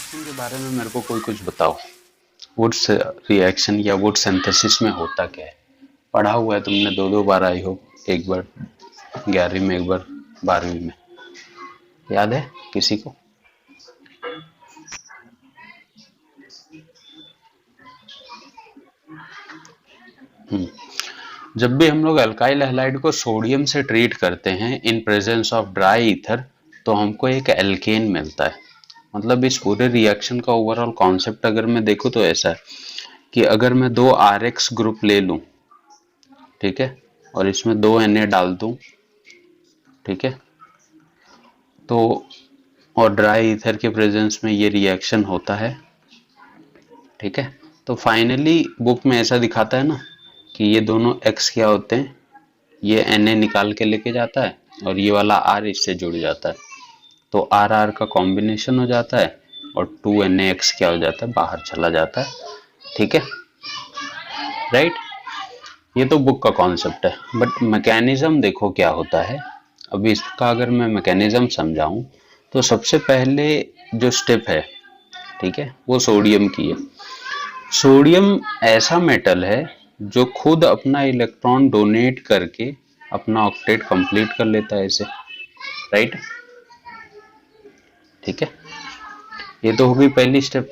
Reaction के बारे में मेरे को कोई कुछ बताओ। वुड्स रिएक्शन या वुड सिंथेसिस में होता क्या है? पढ़ा हुआ है तुमने दो दो बार, आई हो। एक बार 11वीं में, एक बार 12वीं में। याद है किसी को? जब भी हम लोग अल्काइल हैलाइड को सोडियम से ट्रीट करते हैं in presence of dry ether, तो हमको एक एल्केन मिलता है। मतलब इस पूरे रिएक्शन का ओवरऑल कॉन्सेप्ट अगर मैं देखूं तो ऐसा है कि अगर मैं दो RX ग्रुप ले लूं, ठीक है, और इसमें दो Na डाल दूं, ठीक है, तो और ड्राई ईथर के प्रेजेंस में ये रिएक्शन होता है, ठीक है। तो फाइनली बुक में ऐसा दिखाता है ना कि ये दोनों X क्या होते हैं, ये Na निकाल के लेके जाता है और ये वाला R इससे जुड़ जाता है, तो आर आर का कॉम्बिनेशन हो जाता है और 2NaX क्या हो जाता है, बाहर चला जाता है, ठीक है, राइट। ये तो बुक का कॉन्सेप्ट है, बट मैकेनिज्म देखो क्या होता है। अब इसका अगर मैं मैकेनिज्म समझाऊं तो सबसे पहले जो स्टेप है, ठीक है, वो सोडियम की है। सोडियम ऐसा मेटल है जो खुद अपना इलेक्ट्रॉन डोनेट करके अपना ऑक्टेट कंप्लीट कर लेता है इसे, राइट, ठीक है। ये तो होगी पहली स्टेप,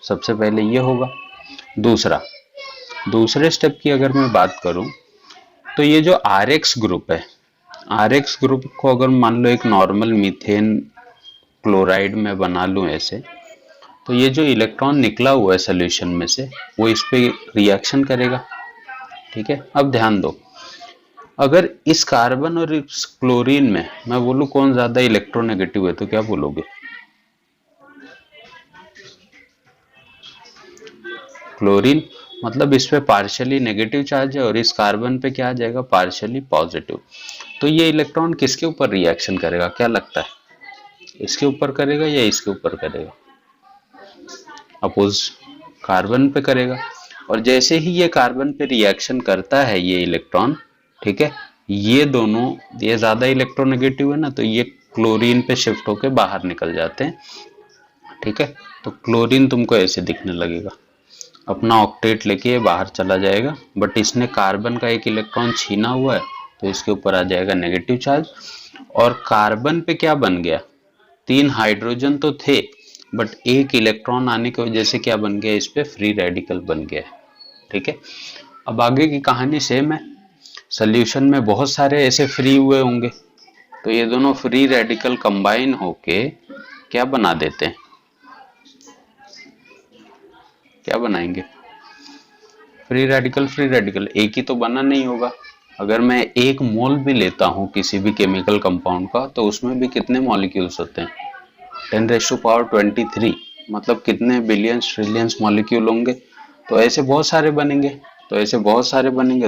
सबसे पहले ये होगा। दूसरे स्टेप की अगर मैं बात करूं तो ये जो RX ग्रुप है, RX ग्रुप को अगर मान लो एक नॉर्मल मीथेन क्लोराइड में बना लूं ऐसे, तो ये जो इलेक्ट्रॉन निकला हुआ है सोल्यूशन में से वो इस पे रिएक्शन करेगा, ठीक है। अब ध्यान दो, अगर इस कार्बन और इस क्लोरीन में मैं बोलूं कौन ज्यादा इलेक्ट्रोनेगेटिव है, तो क्या बोलोगे? क्लोरीन। मतलब इस पे पार्शियली नेगेटिव चार्ज है और इस कार्बन पे क्या आ जाएगा, पार्शियली पॉजिटिव। तो ये इलेक्ट्रॉन किसके ऊपर रिएक्शन करेगा, क्या लगता है? इसके ऊपर करेगा या इसके ऊपर करेगा? अपोज कार्बन पे करेगा। और जैसे ही ये कार्बन पे रिएक्शन करता है ये इलेक्ट्रॉन, ठीक है, ये दोनों, ये ज्यादा इलेक्ट्रोनेगेटिव है ना, तो ये क्लोरीन पे शिफ्ट होके बाहर निकल जाते हैं, ठीक है। तो क्लोरीन तुमको ऐसे दिखने लगेगा, अपना ऑक्टेट लेके बाहर चला जाएगा, बट इसने कार्बन का एक इलेक्ट्रॉन छीना हुआ है तो इसके ऊपर आ जाएगा नेगेटिव चार्ज। और कार्बन पे क्या बन गया, 3 हाइड्रोजन तो थे, बट एक इलेक्ट्रॉन आने की वजह से क्या बन गया, इस पे फ्री रेडिकल बन गया, ठीक है। अब आगे की कहानी सेम है, सोल्यूशन में बहुत सारे ऐसे फ्री हुए होंगे, तो ये दोनों फ्री रेडिकल कंबाइन होके क्या बना देते हैं, क्या बनाएंगे? फ्री रेडिकल एक ही तो बना नहीं होगा। अगर मैं एक मोल भी लेता हूं किसी भी केमिकल कंपाउंड का, तो उसमें भी कितने मॉलिक्यूल्स होते हैं? 10⁻23। मतलब कितने बिलियंस ट्रिलियंस मॉलिक्यूल होंगे। तो ऐसे बहुत सारे बनेंगे,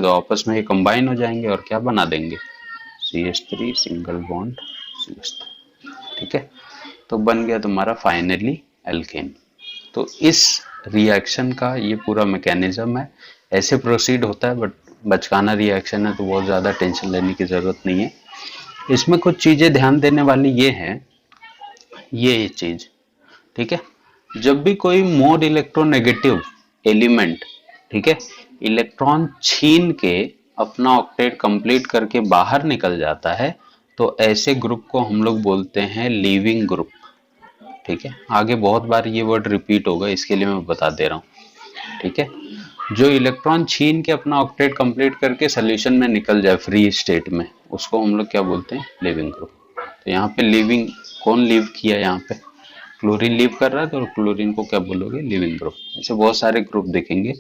तो आपस में ये कंबाइन हो जाएंगे और क्या बना देंगे, CH3 सिंगल बॉन्ड CH3, ठीक है। तो बन गया तुम्हारा फाइनली एल्केन। तो इस रिएक्शन का ये पूरा मैकेनिज्म है, ऐसे प्रोसीड होता है, बट बचकाना रिएक्शन है तो बहुत ज़्यादा टेंशन लेने की ज़रूरत नहीं है। इसमें कुछ चीज़ें ध्यान देने वाली ये हैं, ये चीज़, ठीक है। जब भी कोई मोर इलेक्ट्रोनेगेटिव एलिमेंट, ठीक है, इलेक्ट्रॉन छीन के अपना ऑक्टेट कंप्लीट करके बाहर निकल जाता है, तो ऐसे ग्रुप को हम लोग बोलते हैं लीविंग ग्रुप, ठीक है। आगे बहुत बार ये वर्ड रिपीट होगा, इसके लिए मैं बता दे रहा हूँ, ठीक है। जो इलेक्ट्रॉन छीन के अपना ऑक्टेट कंप्लीट करके सोल्यूशन में निकल जाए फ्री स्टेट में, उसको हम लोग क्या बोलते हैं, लिविंग ग्रुप। तो यहाँ पे लिविंग, कौन लीव किया, यहाँ पे क्लोरीन लीव कर रहा है, तो क्लोरीन को क्या बोलोगे, लिविंग ग्रुप। ऐसे बहुत सारे ग्रुप देखेंगे।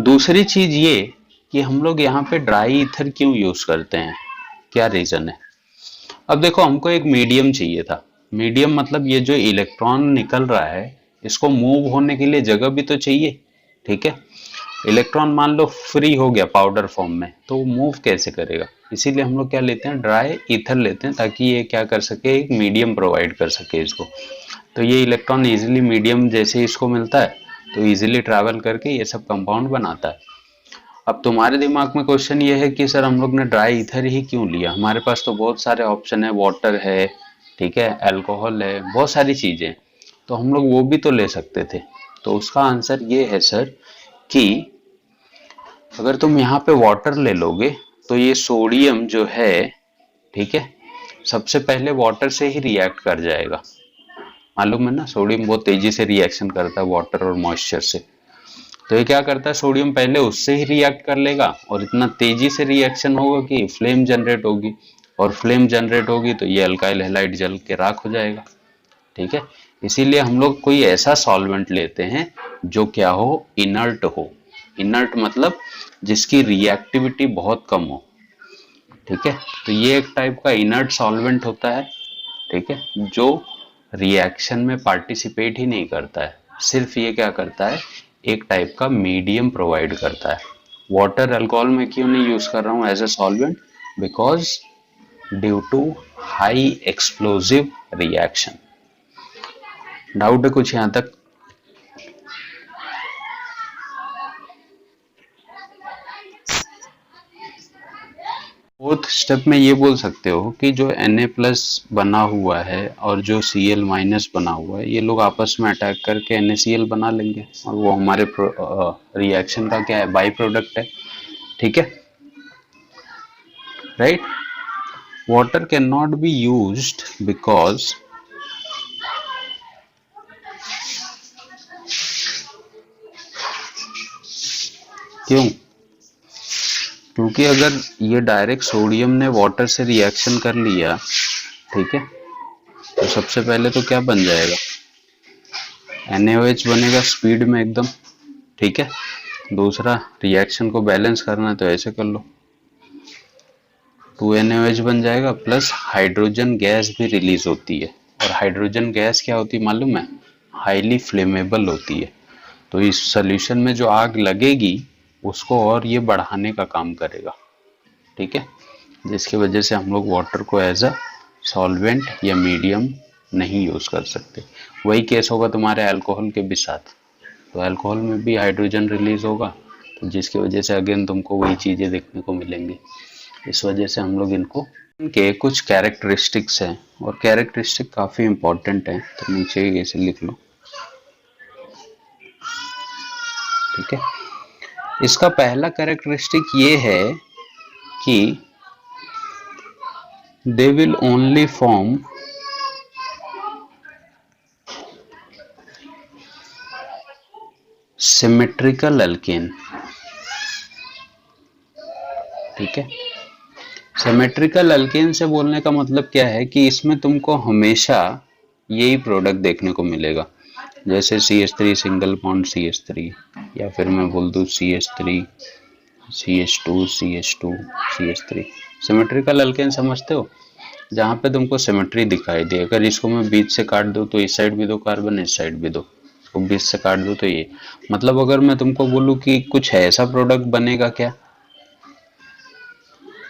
दूसरी चीज ये कि हम लोग यहाँ पे ड्राई ईथर क्यों यूज करते हैं, क्या रीजन है? अब देखो, हमको एक मीडियम चाहिए था। मीडियम मतलब ये जो इलेक्ट्रॉन निकल रहा है, इसको मूव होने के लिए जगह भी तो चाहिए, ठीक है। इलेक्ट्रॉन मान लो फ्री हो गया पाउडर फॉर्म में, तो मूव कैसे करेगा? इसीलिए हम लोग क्या लेते हैं, ड्राई ईथर लेते हैं, ताकि ये क्या कर सके, एक मीडियम प्रोवाइड कर सके इसको। तो ये इलेक्ट्रॉन इजीली मीडियम जैसे इसको मिलता है, तो इजीली ट्रैवल करके ये सब कंपाउंड बनाता है। अब तुम्हारे दिमाग में क्वेश्चन ये है कि सर हम लोग ने ड्राई ईथर ही क्यों लिया, हमारे पास तो बहुत सारे ऑप्शन है, वाटर है, ठीक है, अल्कोहल है, बहुत सारी चीजें। तो हम लोग वो भी तो ले सकते थे। तो उसका आंसर ये है सर कि अगर तुम यहाँ पे वाटर ले लोगे तो ये सोडियम जो है, ठीक है, सबसे पहले वाटर से ही रिएक्ट कर जाएगा। मालूम है ना, सोडियम बहुत तेजी से रिएक्शन करता है वाटर और मॉइस्चर से। तो ये क्या करता है, सोडियम पहले उससे ही रिएक्ट कर लेगा और इतना तेजी से रिएक्शन होगा कि फ्लेम जनरेट होगी, और फ्लेम जनरेट होगी तो ये अल्काइल हैलाइड जल के राख हो जाएगा। ठीक है, इसीलिए हम लोग कोई ऐसा सॉल्वेंट लेते हैं जो क्या हो, इनर्ट हो। इनर्ट मतलब जिसकी रिएक्टिविटी बहुत कम हो। ठीक है, तो ये एक टाइप का इनर्ट सॉल्वेंट होता है। ठीक है, जो रिएक्शन में पार्टिसिपेट ही नहीं करता है, सिर्फ ये क्या करता है, एक टाइप का मीडियम प्रोवाइड करता है। वाटर अल्कोहल में क्यों नहीं यूज कर रहा हूं as a solvent, because due to high explosive reaction. Doubt है कुछ यहां तक? फोर्थ स्टेप में ये बोल सकते हो कि जो Na+ बना हुआ है और जो Cl- बना हुआ है, ये लोग आपस में अटैक करके NaCl बना लेंगे और वो हमारे रिएक्शन का क्या है, बाई प्रोडक्ट है। ठीक है, right. Water can not be used because, क्यों? क्योंकि अगर ये डायरेक्ट सोडियम ने वाटर से रिएक्शन कर लिया, ठीक है, तो सबसे पहले तो क्या बन जाएगा, NaOH बनेगा स्पीड में एकदम। ठीक है, दूसरा रिएक्शन को बैलेंस करना है तो ऐसे कर लो, 2NaOH बन जाएगा, प्लस हाइड्रोजन गैस भी रिलीज होती है। और हाइड्रोजन गैस क्या होती है मालूम है, हाईली फ्लेमेबल होती है। तो इस सोल्यूशन में जो आग लगेगी उसको और ये बढ़ाने का काम करेगा। ठीक है, जिसकी वजह से हम लोग वाटर को एज अ सॉल्वेंट या मीडियम नहीं यूज कर सकते। वही केस होगा तुम्हारे अल्कोहल के भी साथ। तो अल्कोहल में भी हाइड्रोजन रिलीज होगा, तो जिसकी वजह से अगेन तुमको वही चीजें देखने को मिलेंगी। इस वजह से हम लोग इनको, इनके कुछ कैरेक्टरिस्टिक्स हैं और कैरेक्टरिस्टिक काफी इंपॉर्टेंट है, तो नीचे ऐसे लिख लो। ठीक है, इसका पहला कैरेक्टरिस्टिक ये है कि they will only form symmetrical alkane। ठीक है, सिमेट्रिकल अल्केन से बोलने का मतलब क्या है कि इसमें तुमको हमेशा यही प्रोडक्ट देखने को मिलेगा, जैसे CH3 सिंगल बॉन्ड CH3, या फिर मैं बोल दूं CH3 CH2 CH2 CH3। Symmetrical alkane समझते हो, जहां पे तुमको सिमेट्री दिखाई दे। अगर इसको मैं बीच से काट दूं तो इस साइड भी दो कार्बन, इस साइड भी दो, इसको बीच से काट दूं तो ये, मतलब अगर मैं तुमको बोलूं कि कुछ ऐसा प्रोडक्ट बनेगा क्या,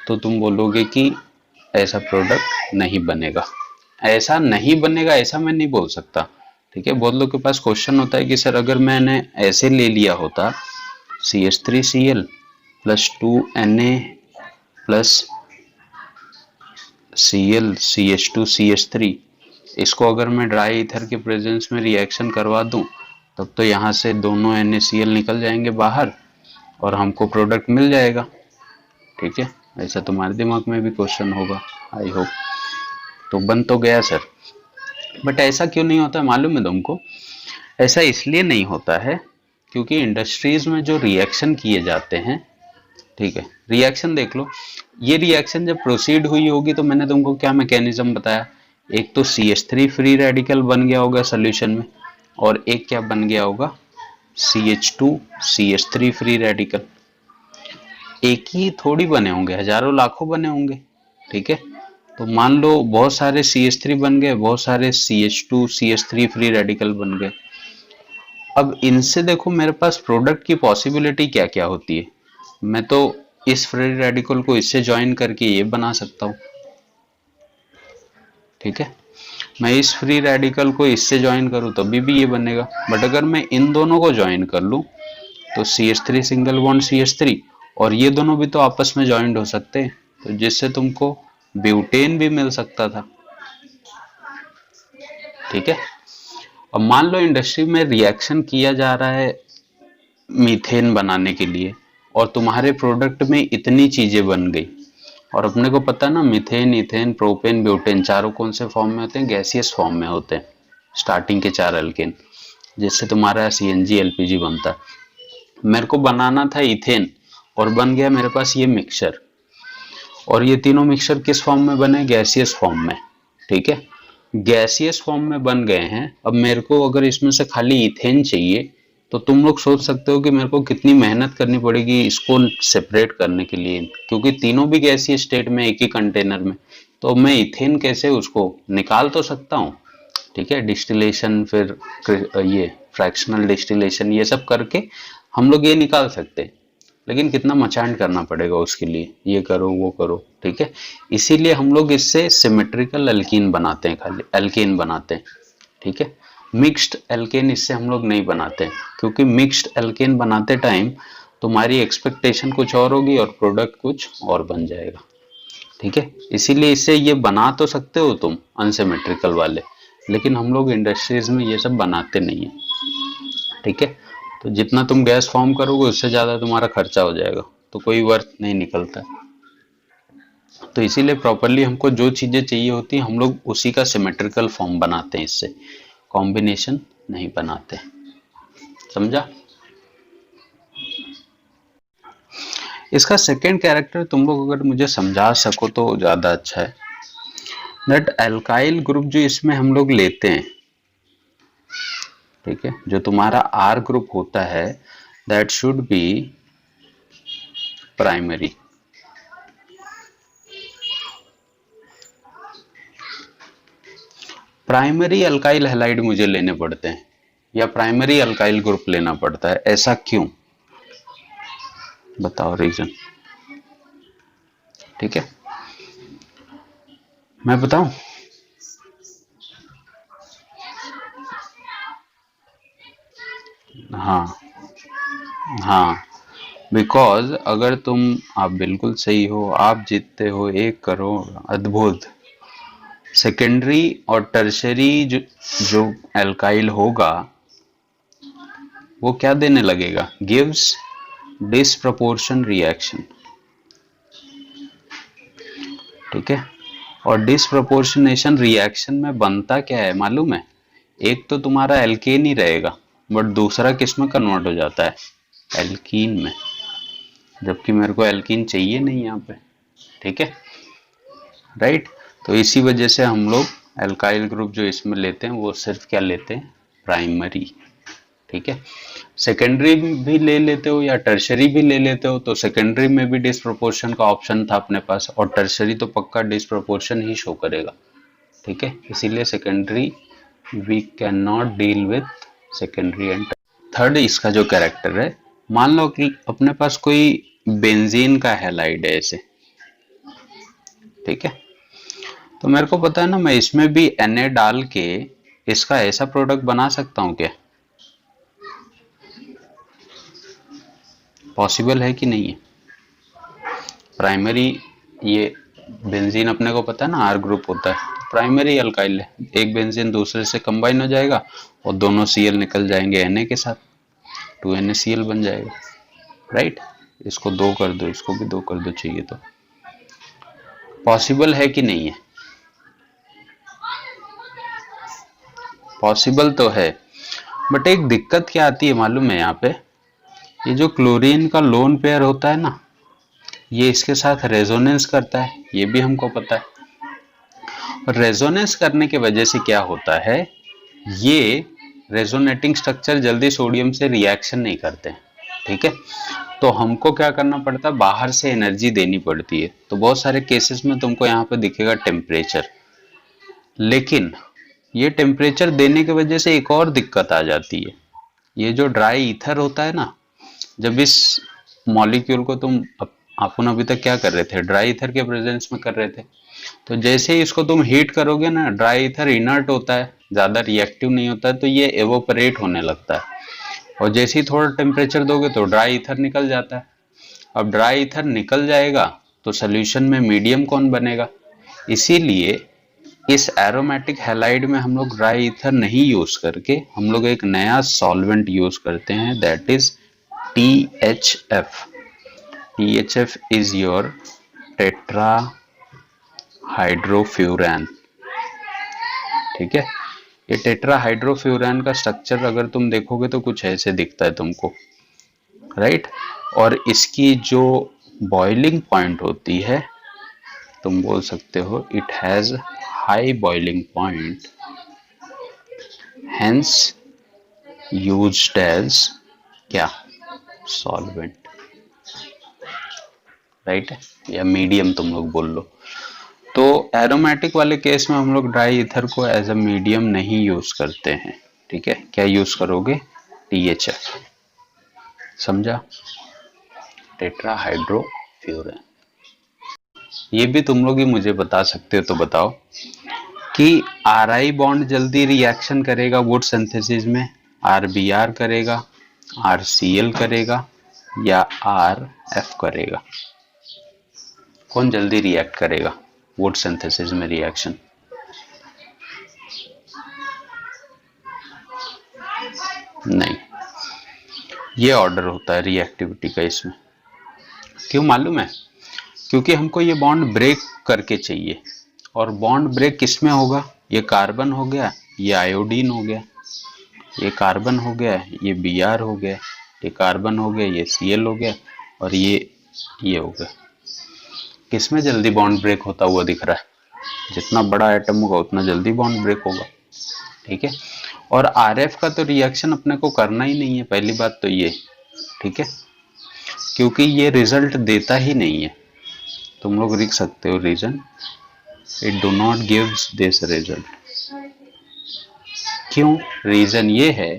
तो तुम बोलोगे कि ऐसा प्रोडक्ट नहीं बनेगा। ऐसा नहीं बनेगा ऐसा मैं नहीं बोल सकता। ठीक है, बहुत लोग के पास क्वेश्चन होता है कि सर अगर मैंने ऐसे ले लिया होता CH3Cl plus 2Na plus Cl CH2 CH3, इसको अगर मैं ड्राई ईथर के प्रेजेंस में रिएक्शन करवा दूं, तब तो यहाँ से दोनों NaCl निकल जाएंगे बाहर और हमको प्रोडक्ट मिल जाएगा। ठीक है, ऐसा तुम्हारे दिमाग में भी क्वेश्चन होगा, आई होप। तो बन तो गया सर, बट ऐसा क्यों नहीं होता मालूम है तुमको? ऐसा इसलिए नहीं होता है क्योंकि इंडस्ट्रीज में जो रिएक्शन किए जाते हैं, ठीक है, रिएक्शन देख लो, ये रिएक्शन जब प्रोसीड हुई होगी तो मैंने तुमको क्या मैकेनिज्म बताया, एक तो CH3 फ्री रेडिकल बन गया होगा सोल्यूशन में, और एक क्या बन गया होगा, CH2 CH3 फ्री रेडिकल। एक ही थोड़ी बने होंगे, हजारों लाखों बने होंगे। ठीक है, तो मान लो बहुत सारे CH3 बन गए, बहुत सारे CH2 CH3 फ्री रेडिकल बन गए। अब इनसे देखो मेरे पास प्रोडक्ट की पॉसिबिलिटी क्या क्या होती है। मैं तो इस फ्री रेडिकल को इससे ज्वाइन करके ये बना सकता हूँ। ठीक है, मैं इस फ्री रेडिकल को इससे ज्वाइन करूँ तभी भी ये बनेगा, बट अगर मैं इन दोनों को ज्वाइन कर लूँ तो CH3 सिंगल बॉन्ड CH3, और ये दोनों भी तो आपस में ज्वाइंट हो सकते हैं, तो जिससे तुमको ब्यूटेन भी मिल सकता था। ठीक है, अब मान लो इंडस्ट्री में रिएक्शन किया जा रहा है मीथेन बनाने के लिए, और तुम्हारे प्रोडक्ट में इतनी चीजें बन गई, और अपने को पता ना मीथेन, इथेन, प्रोपेन, ब्यूटेन चारों कौन से फॉर्म में होते हैं? गैसियस फॉर्म में होते हैं, स्टार्टिंग के 4 अल्केन, जिससे तुम्हारा सीएनजी एलपीजी बनता है। मेरे को बनाना था इथेन और बन गया मेरे पास ये मिक्सचर, और ये तीनों मिक्सचर किस फॉर्म में बने? गैसियस फॉर्म में। ठीक है, गैसियस फॉर्म में बन गए हैं। अब मेरे को अगर इसमें से खाली इथेन चाहिए, तो तुम लोग सोच सकते हो कि मेरे को कितनी मेहनत करनी पड़ेगी इसको सेपरेट करने के लिए, क्योंकि तीनों भी गैसीय स्टेट में एक ही कंटेनर में। तो मैं इथेन कैसे उसको निकाल तो सकता हूँ, ठीक है, डिस्टिलेशन, फिर ये फ्रैक्शनल डिस्टिलेशन, ये सब करके हम लोग ये निकाल सकते हैं, लेकिन कितना मचान करना पड़ेगा उसके लिए, ये करो वो करो। ठीक है, इसीलिए हम लोग इससे सिमेट्रिकल एल्कीन बनाते हैं, खाली एल्केन बनाते हैं। ठीक है, मिक्स्ड एल्केन इससे हम लोग नहीं बनाते, क्योंकि मिक्स्ड एल्केन बनाते टाइम तुम्हारी एक्सपेक्टेशन कुछ और होगी और प्रोडक्ट कुछ और बन जाएगा। ठीक है, इसीलिए इससे ये बना तो सकते हो तुम अनसिमेट्रिकल वाले, लेकिन हम लोग इंडस्ट्रीज में ये सब बनाते नहीं है। ठीक है, तो जितना तुम गैस फॉर्म करोगे उससे ज्यादा तुम्हारा खर्चा हो जाएगा, तो कोई वर्थ नहीं निकलता। तो इसीलिए प्रॉपरली हमको जो चीजें चाहिए होती हैं हम लोग उसी का सिमेट्रिकल फॉर्म बनाते हैं, इससे कॉम्बिनेशन नहीं बनाते। समझा? इसका सेकेंड कैरेक्टर तुम लोग अगर मुझे समझा सको तो ज्यादा अच्छा है। दैट एल्काइल ग्रुप जो इसमें हम लोग लेते हैं, ठीक है, जो तुम्हारा आर ग्रुप होता है, that should be primary. Primary alkyl halide मुझे लेने पड़ते हैं, या प्राइमरी अल्काइल ग्रुप लेना पड़ता है, ऐसा क्यों? बताओ रीजन। ठीक है, मैं बताऊं? हाँ हाँ, बिकॉज अगर आप बिल्कुल सही हो, आप जीतते हो 1 करोड़, अद्भुत। सेकेंडरी और टर्शरी जो एल्काइल होगा वो क्या देने लगेगा? Gives disproportion reaction. ठीक है, और डिसप्रपोर्शनेशन रिएक्शन में बनता क्या है मालूम है? एक तो तुम्हारा एल्केन ही रहेगा, बट दूसरा किस में कन्वर्ट हो जाता है? एल्कीन में, जबकि मेरे को एल्कीन चाहिए नहीं यहाँ पे। ठीक है, राइट। तो इसी वजह से हम लोग एल्काइल ग्रुप जो इसमें लेते हैं वो सिर्फ क्या लेते हैं? प्राइमरी। ठीक है, सेकेंडरी भी ले लेते हो या टर्शरी भी ले लेते हो, तो सेकेंडरी में भी डिसप्रोपोर्शन का ऑप्शन था अपने पास, और टर्शरी तो पक्का डिसप्रोपोर्शन ही शो करेगा। ठीक है, इसीलिए secondary we can not deal with secondary end. Third इसका जो कैरेक्टर है, मान लो कि अपने पास कोई बेंजीन का हैलाइड है ऐसे। ठीक है, तो मेरे को पता है ना, मैं इसमें भी Na डाल के इसका ऐसा प्रोडक्ट बना सकता हूं क्या? पॉसिबल है कि नहीं है? प्राइमरी, ये बेंजीन अपने को पता है ना आर ग्रुप होता है, प्राइमरी अल्काइल है, एक बेंजीन दूसरे से कंबाइन हो जाएगा और दोनों Cl निकल जाएंगे Na के साथ, 2NaCl बन जाएगा। राइट, इसको 2 कर दो, इसको भी 2 कर दो चाहिए तो। पॉसिबल है कि नहीं है? पॉसिबल तो है, बट एक दिक्कत क्या आती है मालूम है? यहाँ पे ये जो क्लोरीन का लोन पेयर होता है ना, ये इसके साथ रेजोनेंस करता है, ये भी हमको पता है। रेजोनेंस करने की वजह से क्या होता है, ये रेजोनेटिंग स्ट्रक्चर जल्दी सोडियम से रिएक्शन नहीं करते हैं। ठीक है, तो हमको क्या करना पड़ता है? बाहर से एनर्जी देनी पड़ती है। तो बहुत सारे केसेस में तुमको यहाँ पे दिखेगा टेम्परेचर, लेकिन ये टेम्परेचर देने की वजह से एक और दिक्कत आ जाती है। ये जो ड्राई ईथर होता है ना, जब इस मॉलिक्यूल को तुम अपन अभी तक क्या कर रहे थे? ड्राई ईथर के प्रेजेंस में कर रहे थे। तो जैसे ही इसको तुम हीट करोगे ना, ड्राई ईथर इनर्ट होता है, ज्यादा रिएक्टिव नहीं होता है, तो ये एवोपरेट होने लगता है, और जैसे ही थोड़ा टेम्परेचर दोगे तो ड्राई ईथर निकल जाता है। अब ड्राई ईथर निकल जाएगा तो सोल्यूशन में मीडियम कौन बनेगा? इसीलिए इस एरोमेटिक हैलाइड में हम लोग ड्राई ईथर नहीं यूज करके हम लोग एक नया सॉल्वेंट यूज करते हैं, that is THF। THF is your tetrahydrofuran. ठीक है, ये टेट्रा हाइड्रोफ्यूरैन का स्ट्रक्चर अगर तुम देखोगे तो कुछ ऐसे दिखता है तुमको, राइट। और इसकी जो बॉइलिंग पॉइंट होती है, तुम बोल सकते हो it has high boiling point, hence used as क्या, सॉल्वेंट, राइट, या मीडियम तुम लोग बोल लो। तो एरोमेटिक वाले केस में हम लोग ड्राई ईथर को एज अ मीडियम नहीं यूज करते हैं। ठीक है, क्या यूज करोगे, THF, समझा, टेट्रा हाइड्रोफ्यूरैन। ये भी तुम लोग ही मुझे बता सकते हो, तो बताओ कि RI बॉन्ड जल्दी रिएक्शन करेगा वुड सिंथेसिस में, RBr करेगा, RCl करेगा या RF करेगा, कौन जल्दी रिएक्ट करेगा वुड सिंथेसिस में रिएक्शन? नहीं, ये ऑर्डर होता है रिएक्टिविटी का इसमें। क्यों मालूम है? क्योंकि हमको ये बॉन्ड ब्रेक करके चाहिए, और बॉन्ड ब्रेक किसमें होगा, ये कार्बन हो गया, ये आयोडीन हो गया, ये कार्बन हो गया, ये Br हो गया, ये कार्बन हो गया, ये Cl हो गया, और ये हो गया। किसमें जल्दी बॉन्ड ब्रेक होता हुआ दिख रहा है? जितना बड़ा एटम होगा उतना जल्दी बॉन्ड ब्रेक होगा। ठीक है, और RF का तो रिएक्शन अपने को करना ही नहीं है, पहली बात तो ये, ठीक है, क्योंकि ये रिजल्ट देता ही नहीं है। तुम लोग लिख सकते हो reason, it do not gives this result. क्यों? रीजन ये है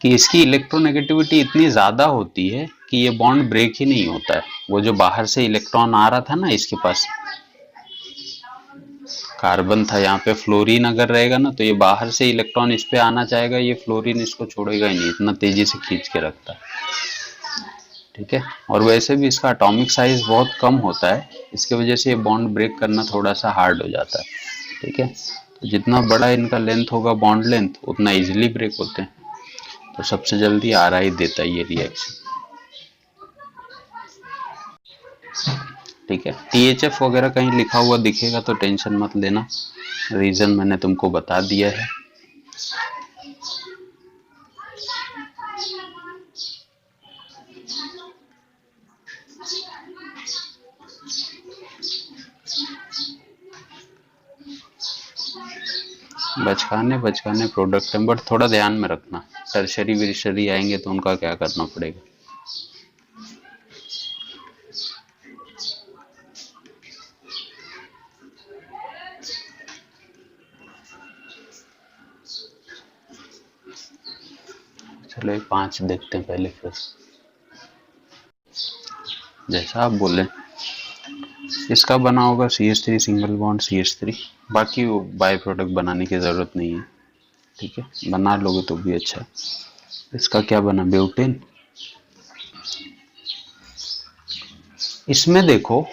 कि इसकी इलेक्ट्रोनेगेटिविटी इतनी ज्यादा होती है कि ये बॉन्ड ब्रेक ही नहीं होता है। वो जो बाहर से इलेक्ट्रॉन आ रहा था ना, इसके पास कार्बन था, यहाँ पे फ्लोरीन अगर रहेगा ना, तो ये बाहर से इलेक्ट्रॉन इस पे आना चाहेगा, ये फ्लोरीन इसको छोड़ेगा ही नहीं, इतना तेजी से खींच के रखता है। ठीक है, और वैसे भी इसका एटॉमिक साइज बहुत कम होता है, इसके वजह से ये बॉन्ड ब्रेक करना थोड़ा सा हार्ड हो जाता है। ठीक है, तो जितना बड़ा इनका लेंथ होगा, बॉन्ड लेंथ, उतना इजीली ब्रेक होते हैं। तो सबसे जल्दी RI देता है ये रिएक्शन। ठीक है, THF वगैरह कहीं लिखा हुआ दिखेगा तो टेंशन मत लेना, रीजन मैंने तुमको बता दिया है। बचकाने प्रोडक्ट है, बट थोड़ा ध्यान में रखना, टर्शरी विर्शरी आएंगे तो उनका क्या करना पड़ेगा। चलो ये 5 देखते हैं पहले, फिर जैसा आप बोले। इसका बना होगा CH3 सिंगल बॉन्ड CH3, बाकी वो बाय प्रोडक्ट बनाने की जरूरत नहीं है। ठीक है, बना लोगे तो भी अच्छा है। इसका क्या बना, ब्यूटेन। इसमें देखो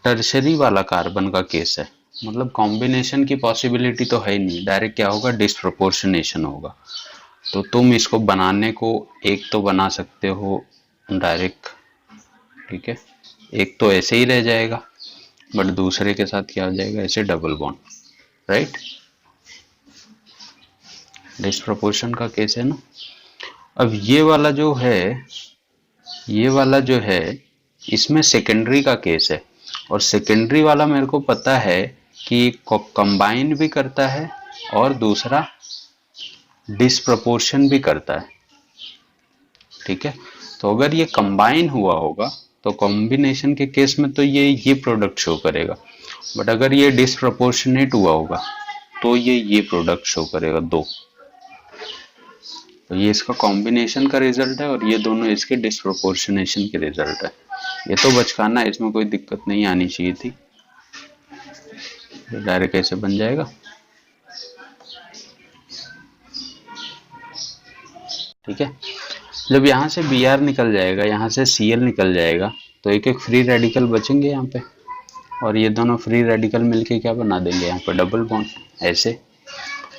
टर्शरी वाला कार्बन का केस है, मतलब कॉम्बिनेशन की पॉसिबिलिटी तो है ही नहीं, डायरेक्ट क्या होगा, डिस्प्रोपोर्शनेशन होगा। तो तुम इसको बनाने को एक तो बना सकते हो डायरेक्ट, ठीक है, एक तो ऐसे ही रह जाएगा, बट दूसरे के साथ क्या हो जाएगा, ऐसे डबल बॉन्ड, राइट। डिस्प्रोपोर्शन का केस है ना। अब ये वाला जो है, ये वाला जो है, इसमें सेकेंडरी का केस है, और सेकेंडरी वाला मेरे को पता है कि कंबाइन भी करता है और दूसरा डिस्प्रपोर्शन भी करता है। ठीक है, तो अगर ये कंबाइन हुआ होगा तो कॉम्बिनेशन के केस में तो ये प्रोडक्ट शो करेगा, बट अगर ये डिस्प्रपोर्शनेट हुआ होगा तो ये प्रोडक्ट शो करेगा, दो। तो ये इसका कॉम्बिनेशन का रिजल्ट है और ये दोनों इसके डिस्प्रोपोर्शनेशन के रिजल्ट है। ये तो बचकाना है, इसमें कोई दिक्कत नहीं आनी चाहिए थी, डायरेक्ट ऐसे बन जाएगा। ठीक है, जब यहाँ से Br निकल जाएगा, यहाँ से Cl निकल जाएगा, तो एक एक फ्री रेडिकल बचेंगे यहाँ पे, और ये दोनों फ्री रेडिकल मिलके क्या बना देंगे, यहाँ पे डबल बॉन्ड। ऐसे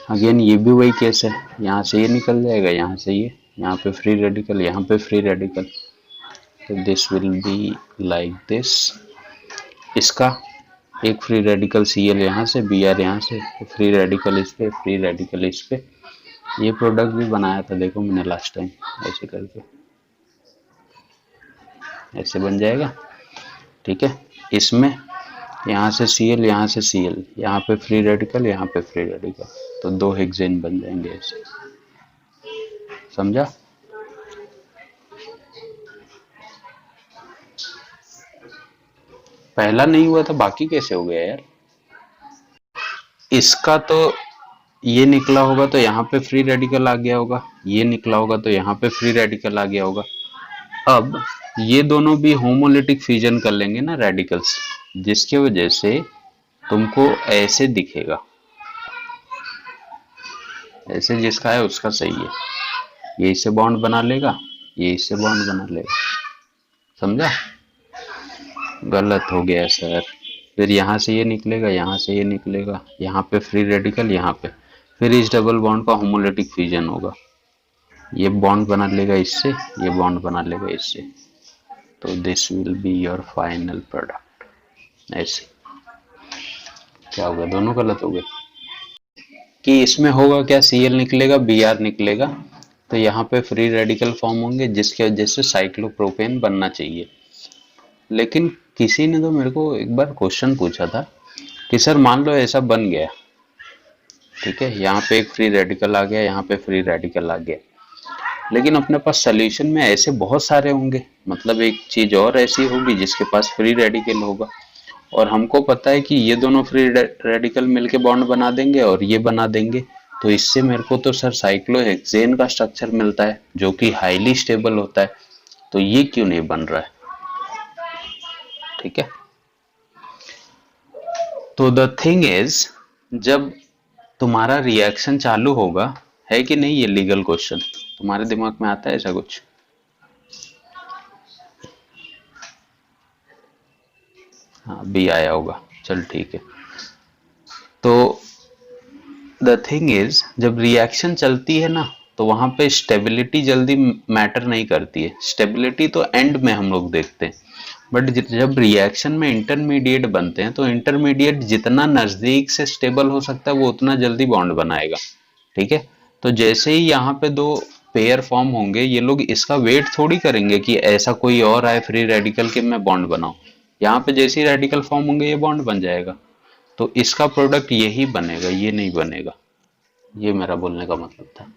अगेन ये भी वही केस है, यहाँ से ये निकल जाएगा, यहाँ से ये, यहाँ पे फ्री रेडिकल, यहाँ पे फ्री रेडिकल, तो this will be like this. इसका एक फ्री रेडिकल Cl यहाँ से, Br यहाँ से, फ्री रेडिकल इस पे, फ्री रेडिकल इस पे। ये प्रोडक्ट भी बनाया था देखो मैंने लास्ट टाइम, ऐसे करके ऐसे बन जाएगा, ठीक है। इसमें यहाँ से Cl, यहाँ से Cl, यहाँ पे फ्री रेडिकल, यहाँ पे फ्री रेडिकल, तो 2 हेक्सेन बन जाएंगे ऐसे, समझा। पहला नहीं हुआ तो बाकी कैसे हो गया यार। इसका तो ये निकला होगा तो यहाँ पे फ्री रेडिकल आ गया होगा, ये निकला होगा तो यहाँ पे फ्री रेडिकल आ गया होगा। अब ये दोनों भी होमोलिटिक फ्यूजन कर लेंगे ना रेडिकल्स, जिसकी वजह से तुमको ऐसे दिखेगा, ऐसे जिसका है उसका सही है, ये इससे बॉन्ड बना लेगा, ये इससे बॉन्ड बना लेगा, समझा। गलत हो गया सर। फिर यहाँ से ये निकलेगा, यहाँ से ये निकलेगा, यहाँ पे फ्री रेडिकल, यहाँ पे, फिर इस डबल बॉन्ड का होमोलिटिक फ्यूजन होगा, ये बॉन्ड बना लेगा इससे, ये बॉन्ड बना लेगा इससे, तो this will be your final product. ऐसे क्या होगा, दोनों गलत हो गए। कि इसमें होगा क्या, Cl निकलेगा, Br निकलेगा, तो यहाँ पे फ्री रेडिकल फॉर्म होंगे जिसकी वजह से साइक्लोप्रोपेन बनना चाहिए। लेकिन किसी ने तो मेरे को एक बार क्वेश्चन पूछा था कि सर मान लो ऐसा बन गया, ठीक है, यहाँ पे एक फ्री रेडिकल आ गया, यहाँ पे फ्री रेडिकल आ गया, लेकिन अपने पास सोल्यूशन में ऐसे बहुत सारे होंगे, मतलब एक चीज और ऐसी होगी जिसके पास फ्री रेडिकल होगा, और हमको पता है कि ये दोनों फ्री रेडिकल मिलके बॉन्ड बना देंगे और ये बना देंगे, तो इससे मेरे को तो सर साइक्लोहेक्सेन का स्ट्रक्चर मिलता है जो कि हाईली स्टेबल होता है, तो ये क्यों नहीं बन रहा है, ठीक है। तो द थिंग इज, जब तुम्हारा रिएक्शन चालू होगा, है कि नहीं, ये लीगल क्वेश्चन तुम्हारे दिमाग में आता है ऐसा कुछ। हाँ भी आया होगा, चल ठीक है। तो द थिंग इज, जब रिएक्शन चलती है ना, तो वहां पे स्टेबिलिटी जल्दी मैटर नहीं करती है, स्टेबिलिटी तो एंड में हम लोग देखते हैं, बट जब रिएक्शन में इंटरमीडिएट बनते हैं तो इंटरमीडिएट जितना नजदीक से स्टेबल हो सकता है वो उतना जल्दी बॉन्ड बनाएगा, ठीक है। तो जैसे ही यहाँ पे 2 पेयर फॉर्म होंगे, ये लोग इसका वेट थोड़ी करेंगे कि ऐसा कोई और आए फ्री रेडिकल के मैं बॉन्ड बनाऊं, यहाँ पे जैसे ही रेडिकल फॉर्म होंगे ये बॉन्ड बन जाएगा, तो इसका प्रोडक्ट यही बनेगा, ये नहीं बनेगा, ये मेरा बोलने का मतलब था।